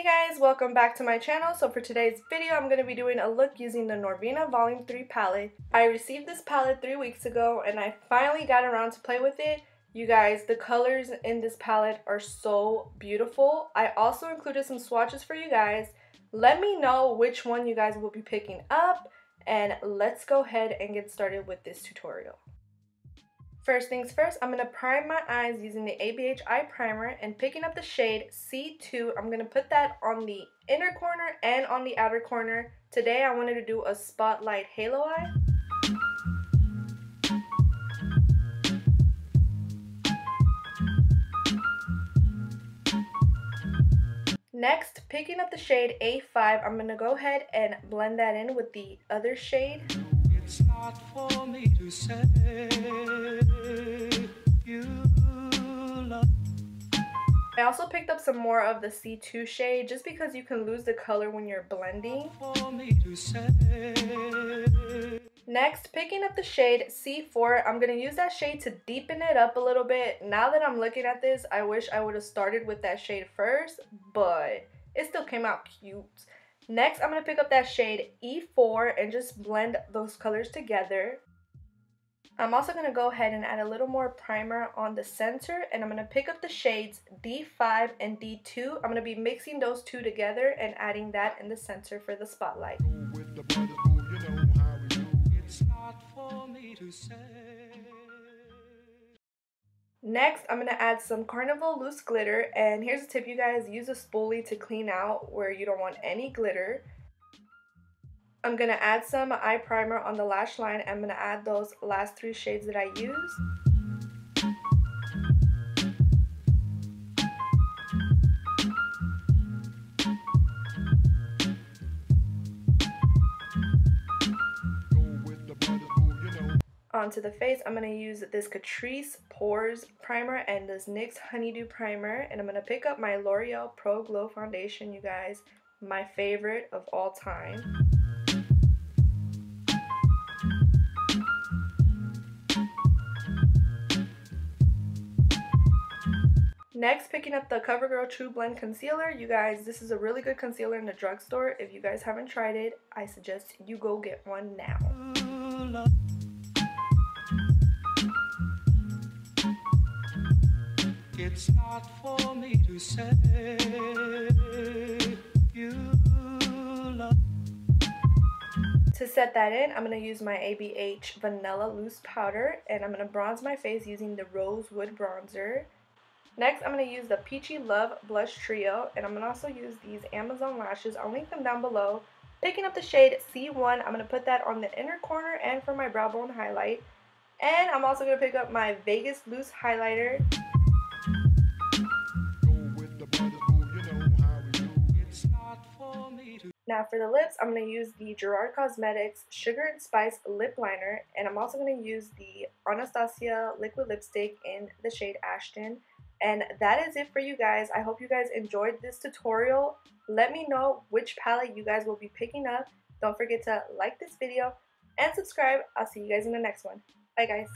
Hey guys, welcome back to my channel. So for today's video, I'm going to be doing a look using the Norvina Volume 3 palette. I received this palette 3 weeks ago and I finally got around to play with it. You guys, the colors in this palette are so beautiful. I also included some swatches for you guys. Let me know which one you guys will be picking up, and let's go ahead and get started with this tutorial. First things first, I'm going to prime my eyes using the ABH Eye Primer and picking up the shade C2. I'm going to put that on the inner corner and on the outer corner. Today I wanted to do a spotlight halo eye. Next, picking up the shade A5, I'm going to go ahead and blend that in with the other shade. It's not for me to say you love. I also picked up some more of the C2 shade just because you can lose the color when you're blending. Next, picking up the shade C4, I'm going to use that shade to deepen it up a little bit. Now that I'm looking at this, I wish I would have started with that shade first, but it still came out cute. Next, I'm going to pick up that shade E4 and just blend those colors together. I'm also going to go ahead and add a little more primer on the center, and I'm going to pick up the shades D5 and D2. I'm going to be mixing those two together and adding that in the center for the spotlight. Next, I'm going to add some Carnival loose glitter, and here's a tip, you guys: use a spoolie to clean out where you don't want any glitter. I'm going to add some eye primer on the lash line. I'm going to add those last three shades that I used. Onto the face, I'm going to use this Catrice Pores Primer and this NYX Honeydew Primer. And I'm going to pick up my L'Oreal Pro Glow Foundation, you guys. My favorite of all time. Next, picking up the CoverGirl True Blend Concealer. You guys, this is a really good concealer in the drugstore. If you guys haven't tried it, I suggest you go get one now. It's not for me to say you love. To set that in, I'm going to use my ABH Vanilla Loose Powder, and I'm going to bronze my face using the Rosewood Bronzer. Next, I'm going to use the Peachy Love Blush Trio, and I'm going to also use these Amazon lashes. I'll link them down below. Picking up the shade C1, I'm going to put that on the inner corner and for my brow bone highlight. And I'm also going to pick up my Vegas Loose Highlighter. Now for the lips, I'm going to use the Gerard Cosmetics Sugar and Spice Lip Liner, and I'm also going to use the Anastasia Liquid Lipstick in the shade Ashton. And that is it for you guys. I hope you guys enjoyed this tutorial. Let me know which palette you guys will be picking up. Don't forget to like this video and subscribe. I'll see you guys in the next one. Bye guys.